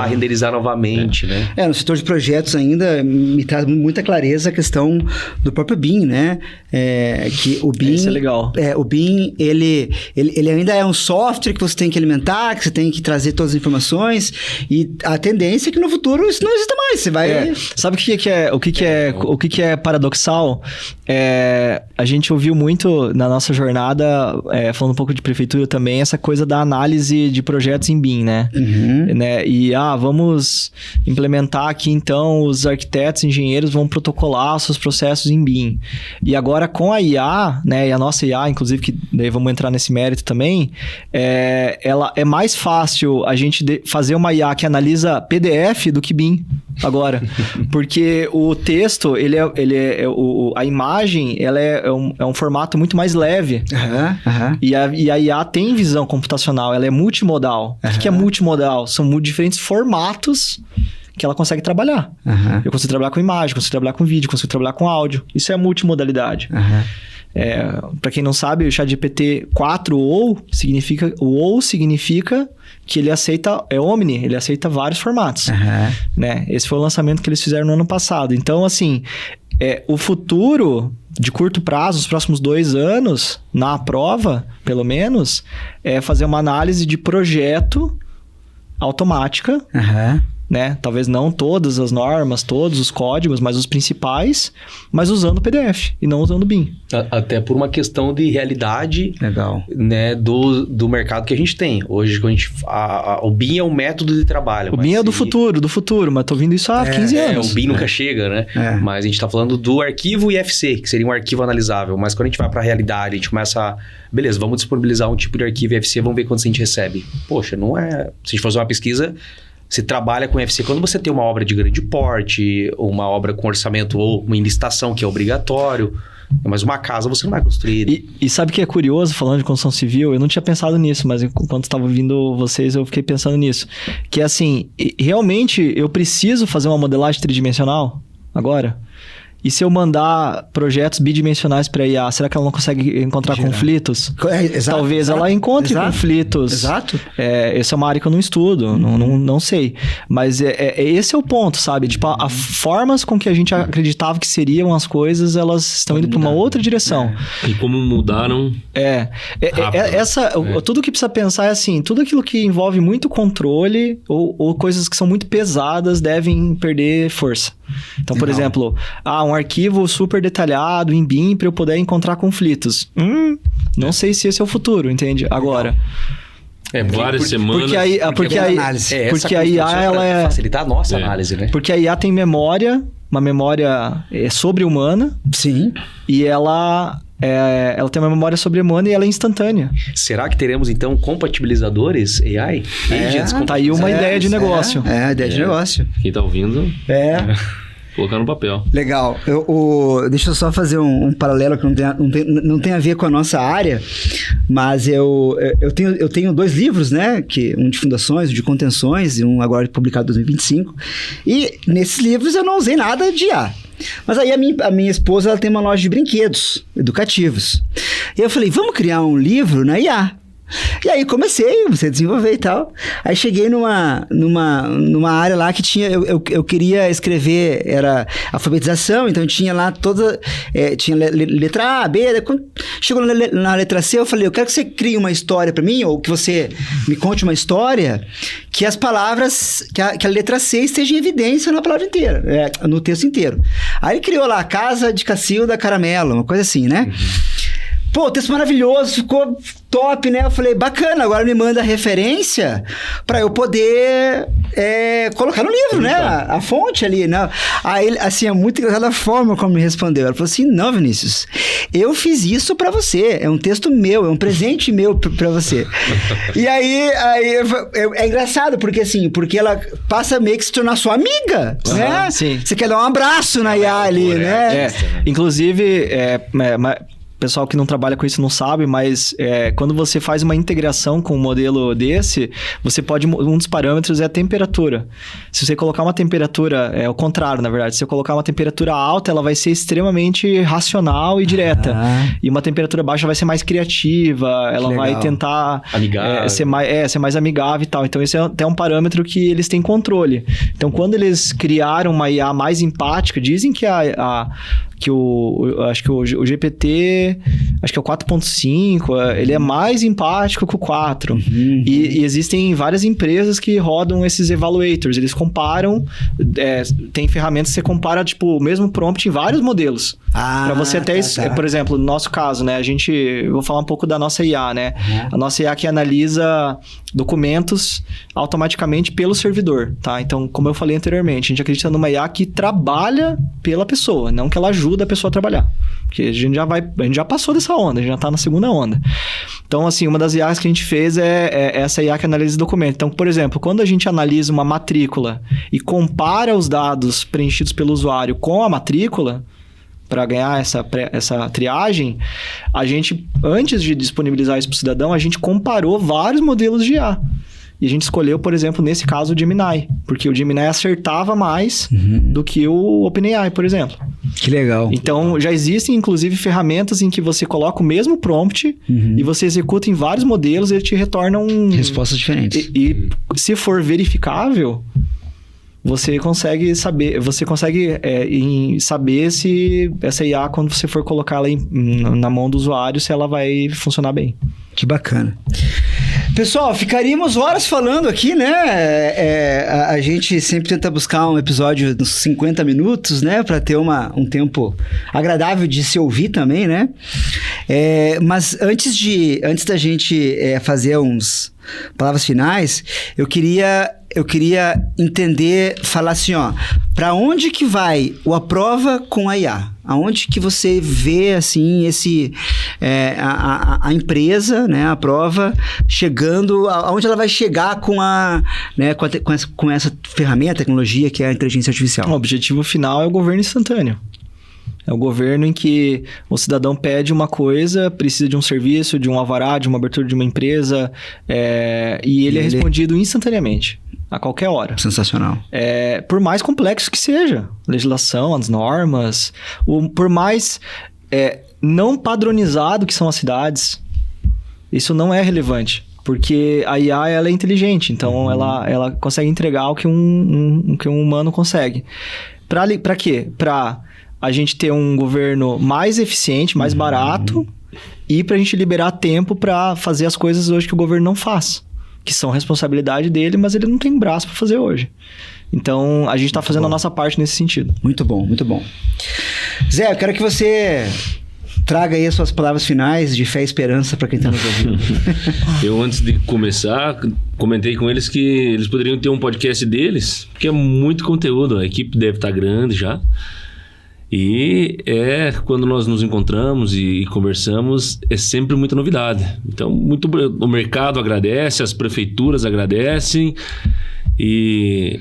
renderizar novamente, né? No setor de projetos ainda me traz muita clareza a questão do próprio BIM, né? Que o BIM... Isso é legal. O BIM, ele ainda é um software que você tem que alimentar, que você tem que trazer todas as informações, e a tendência é que no futuro isso não exista mais. Você vai... Sabe o que é paradoxal? A gente ouviu muito na nossa jornada, falando um pouco de prefeitura também, essa coisa da análise de projetos em BIM, né? Né? E vamos implementar aqui então, os arquitetos, engenheiros vão protocolar os seus processos em BIM. E agora com a IA, né, e a nossa IA, inclusive, que daí vamos entrar nesse mérito também, ela é mais fácil a gente fazer uma IA que analisa PDF do que BIM agora. Porque o texto, a imagem, ela é um formato muito mais leve. E a IA tem visão computacional, ela é multimodal. O que é multimodal? São diferentes formatos que ela consegue trabalhar. Eu consigo trabalhar com imagem, consigo trabalhar com vídeo, consigo trabalhar com áudio. Isso é a multimodalidade. Para quem não sabe, o ChatGPT 4 significa que ele aceita, Omni, ele aceita vários formatos. Né? Esse foi o lançamento que eles fizeram no ano passado. Então, assim, o futuro de curto prazo, os próximos 2 anos, na prova, pelo menos, é fazer uma análise de projeto automática, né? Talvez não todas as normas, todos os códigos, mas os principais, mas usando o PDF e não usando o BIM. Até por uma questão de realidade, né, do mercado que a gente tem. Hoje, o BIM é um método de trabalho. O BIM é do futuro, mas tô ouvindo isso há 15 anos. O BIM nunca chega, né? Mas a gente tá falando do arquivo IFC, que seria um arquivo analisável. Mas quando a gente vai para a realidade, a gente começa beleza, vamos disponibilizar um tipo de arquivo IFC, vamos ver quanto a gente recebe. Poxa, não é... Se a gente fazer uma pesquisa... Você trabalha com FC quando você tem uma obra de grande porte, ou uma obra com orçamento ou uma licitação que é obrigatório, mas uma casa você não vai construir. E sabe o que é curioso, falando de construção civil? Eu não tinha pensado nisso, mas enquanto estava ouvindo vocês, eu fiquei pensando nisso. Que é assim, realmente eu preciso fazer uma modelagem tridimensional agora? E se eu mandar projetos bidimensionais para IA, será que ela não consegue encontrar conflitos? Exato, Talvez exato, ela encontre exato, conflitos. Exato. Essa é uma área que eu não estudo, não sei. Mas esse é o ponto, sabe? Tipo, as formas com que a gente acreditava que seriam as coisas, elas estão indo para uma outra direção. E como mudaram... Tudo que precisa pensar é assim, tudo aquilo que envolve muito controle ou coisas que são muito pesadas devem perder força. Então, por exemplo, um arquivo super detalhado em BIM para eu poder encontrar conflitos. Não sei se esse é o futuro, entende? Agora... várias semanas... Porque a IA, ela facilitar a nossa análise, né? Porque a IA tem memória, uma memória sobre-humana. Sim. E ela tem uma memória sobre-humana e ela é instantânea. Será que teremos, então, compatibilizadores AI? Tá aí uma ideia de negócio. Ideia de negócio. Quem tá ouvindo... Colocar no papel. Legal. Deixa eu só fazer um paralelo que não tem a ver com a nossa área, mas eu tenho 2 livros, né? Um de fundações, um de contenções, e um agora publicado em 2025. E nesses livros eu não usei nada de IA. Mas aí a minha esposa ela tem uma loja de brinquedos educativos. E eu falei, vamos criar um livro na IA. E aí comecei a desenvolver e tal. Aí cheguei numa área lá que tinha... Eu queria escrever, era alfabetização, então tinha lá toda... tinha letra A, B... Quando chegou na letra C, eu falei, eu quero que você crie uma história para mim, ou que você me conte uma história que as palavras... Que a letra C esteja em evidência na palavra inteira, no texto inteiro. Aí ele criou lá, Casa de Cacilda Caramelo, uma coisa assim, né? Pô, texto maravilhoso, ficou top, né? Eu falei, bacana, agora me manda a referência para eu poder colocar no livro, né? A fonte ali, né? Aí, assim, é muito engraçada a forma como me respondeu. Ela falou assim, não, Vinícius, eu fiz isso para você, é um texto meu, é um presente meu para você. E aí é engraçado, porque ela passa meio que se tornar sua amiga, né? Sim. Você quer dar um abraço na IA ali, né? Inclusive, pessoal que não trabalha com isso não sabe, mas quando você faz uma integração com um modelo desse, você pode... Um dos parâmetros é a temperatura. Se você colocar uma temperatura... É o contrário, na verdade. Se você colocar uma temperatura alta, ela vai ser extremamente racional e direta. E uma temperatura baixa vai ser mais criativa, ela vai tentar... Amigável. Ser mais amigável e tal. Então, esse é até um parâmetro que eles têm controle. Então, quando eles criaram uma IA mais empática, dizem que acho que o GPT, acho que é o 4.5, ele é mais empático que o 4. E existem várias empresas que rodam esses evaluators. Eles comparam, tem ferramentas que você compara, tipo, o mesmo prompt em vários modelos. Para você até, por exemplo, no nosso caso, né? Eu vou falar um pouco da nossa IA, né? A nossa IA que analisa documentos automaticamente pelo servidor, tá? Então, como eu falei anteriormente, a gente acredita numa IA que trabalha pela pessoa, não que ela ajuda a pessoa a trabalhar. Porque a gente já passou dessa onda, a gente já tá na segunda onda. Então, assim, uma das IAs que a gente fez é essa IA que analisa documentos. Então, por exemplo, quando a gente analisa uma matrícula e compara os dados preenchidos pelo usuário com a matrícula, para ganhar essa triagem, a gente, antes de disponibilizar isso para o cidadão, a gente comparou vários modelos de IA. E a gente escolheu, por exemplo, nesse caso, o Gemini. Porque o Gemini acertava mais do que o OpenAI, por exemplo. Que legal. Então, já existem, inclusive, ferramentas em que você coloca o mesmo prompt e você executa em vários modelos e ele te retorna respostas diferentes. E se for verificável... Você consegue saber se essa IA, quando você for colocá-la na mão do usuário, se ela vai funcionar bem. Que bacana. Pessoal, ficaríamos horas falando aqui, né? A gente sempre tenta buscar um episódio dos 50 minutos, né? Para ter um tempo agradável de se ouvir também, né? Mas antes da gente fazer uns palavras finais, eu queria entender, falar assim, ó, para onde que vai o Aprova com a IA? Aonde que você vê, assim, a empresa, né, a Aprova, chegando, aonde ela vai chegar com essa ferramenta, tecnologia que é a inteligência artificial? O objetivo final é o governo instantâneo. É o governo em que o cidadão pede uma coisa, precisa de um serviço, de um alvará, de uma abertura de uma empresa, e ele é respondido instantaneamente. A qualquer hora. Sensacional. Por mais complexo que seja. Legislação, as normas. Por mais não padronizado que são as cidades. Isso não é relevante. Porque a IA ela é inteligente. Então, ela consegue entregar o que um humano consegue. Para quê? Para a gente ter um governo mais eficiente, mais barato. E para a gente liberar tempo para fazer as coisas hoje que o governo não faz. Que são responsabilidade dele, mas ele não tem braço para fazer hoje. Então, a gente está fazendo a nossa parte nesse sentido. Muito bom, muito bom. Zé, eu quero que você traga aí as suas palavras finais de fé e esperança para quem está nos ouvindo. Eu, antes de começar, comentei com eles que eles poderiam ter um podcast deles, porque é muito conteúdo, a equipe deve estar grande já. E quando nós nos encontramos e conversamos, é sempre muita novidade. Então, o mercado agradece, as prefeituras agradecem e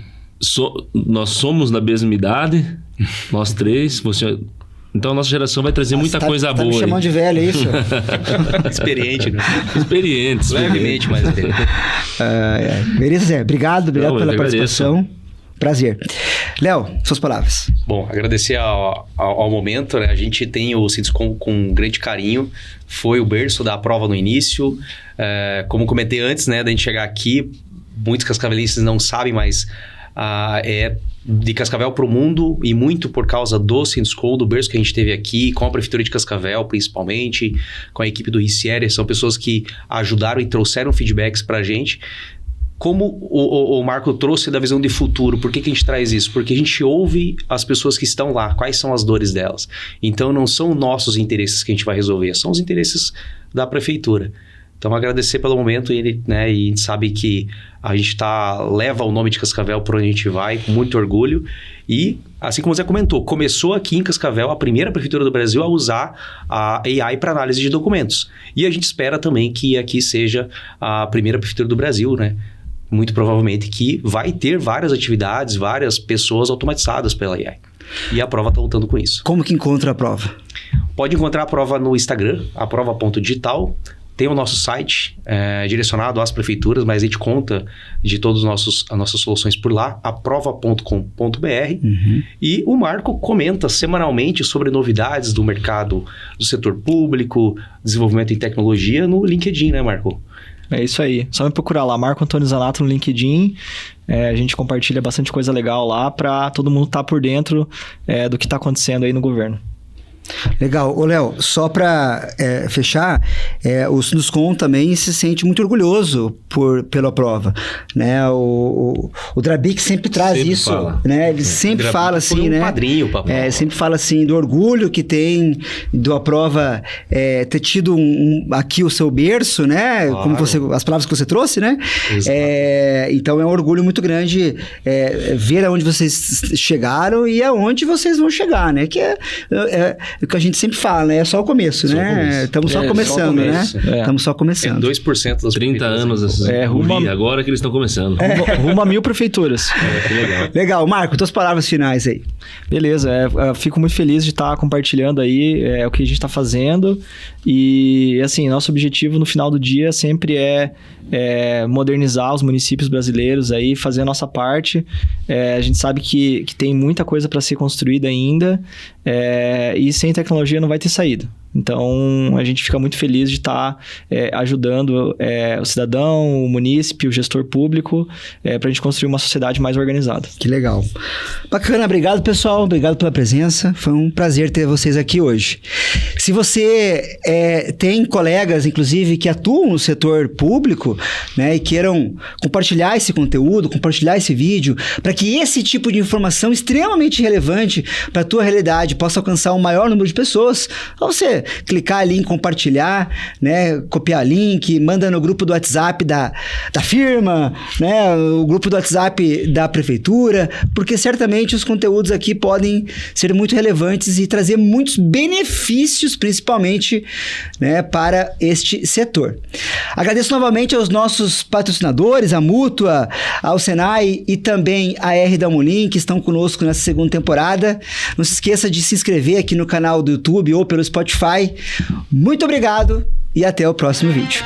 nós somos da mesma idade, nós três. Então, a nossa geração vai trazer muita coisa boa. Tá me chamando de velho, é isso? Experiente, né? Experiente. Levemente mais experiente. Beleza, Zé. Obrigado pela participação. Prazer. Léo, suas palavras. Bom, agradecer ao momento, né? A gente tem o Sinduscom com grande carinho. Foi o berço da prova no início. Como comentei antes, né, da gente chegar aqui, muitos cascavelenses não sabem, mas é de Cascavel para o mundo e muito por causa do Sinduscom, do berço que a gente teve aqui, com a Prefeitura de Cascavel, principalmente, com a equipe do Ricieri. São pessoas que ajudaram e trouxeram feedbacks para a gente. Como o Marco trouxe da visão de futuro, por que a gente traz isso? Porque a gente ouve as pessoas que estão lá, quais são as dores delas. Então, não são nossos interesses que a gente vai resolver, são os interesses da prefeitura. Então, agradecer pelo momento e a gente sabe que a gente leva o nome de Cascavel para onde a gente vai, com muito orgulho. E, assim como o Zé comentou, começou aqui em Cascavel a primeira prefeitura do Brasil a usar a AI para análise de documentos. E a gente espera também que aqui seja a primeira prefeitura do Brasil, né? Muito provavelmente que vai ter várias atividades, várias pessoas automatizadas pela AI. E a prova está lutando com isso. Como que encontra a prova? Pode encontrar a prova no Instagram, aprova.digital. Tem o nosso site direcionado às prefeituras, mas a gente conta de todas as nossas soluções por lá, aprova.com.br. E o Marco comenta semanalmente sobre novidades do mercado do setor público, desenvolvimento em tecnologia no LinkedIn, né, Marco? É isso aí. Só me procurar lá, Marco Antônio Zanato no LinkedIn. A gente compartilha bastante coisa legal lá para todo mundo estar por dentro do que está acontecendo aí no governo. Legal. Ô, Léo, só para fechar, o Sinduscom também se sente muito orgulhoso pela prova, né? O Drabic sempre traz isso, né? Ele sempre fala assim, foi um né? Padrinho, papai. Sempre fala assim do orgulho que tem da prova ter tido aqui o seu berço, né? Claro. Como as palavras que você trouxe, né? Então é um orgulho muito grande ver aonde vocês chegaram e aonde vocês vão chegar, né? Que é o que a gente sempre fala, né? É só o começo, né? Estamos só começando, né? Estamos só começando. 2% das 30 anos agora que eles estão começando. Rumo a 1000 prefeituras. Que legal. Legal. Marco, tuas palavras finais aí. Beleza. Fico muito feliz de estar compartilhando aí o que a gente está fazendo. E, assim, nosso objetivo no final do dia sempre é modernizar os municípios brasileiros aí, fazer a nossa parte. A gente sabe que tem muita coisa para ser construída ainda e sem tecnologia não vai ter saída. Então, a gente fica muito feliz de estar ajudando o cidadão, o munícipe, o gestor público, para a gente construir uma sociedade mais organizada. Que legal. Bacana, obrigado, pessoal. Obrigado pela presença. Foi um prazer ter vocês aqui hoje. Se você tem colegas, inclusive, que atuam no setor público, né, e queiram compartilhar esse conteúdo, compartilhar esse vídeo, para que esse tipo de informação extremamente relevante para a tua realidade possa alcançar um maior número de pessoas, você clicar ali em compartilhar, né, copiar link, manda no grupo do WhatsApp da firma, né, o grupo do WhatsApp da prefeitura, porque certamente os conteúdos aqui podem ser muito relevantes e trazer muitos benefícios, principalmente, né, para este setor. Agradeço novamente aos nossos patrocinadores, a Mútua, ao Senai e também a R da Molim, que estão conosco nessa segunda temporada. Não se esqueça de se inscrever aqui no canal do YouTube ou pelo Spotify. Muito obrigado e até o próximo vídeo.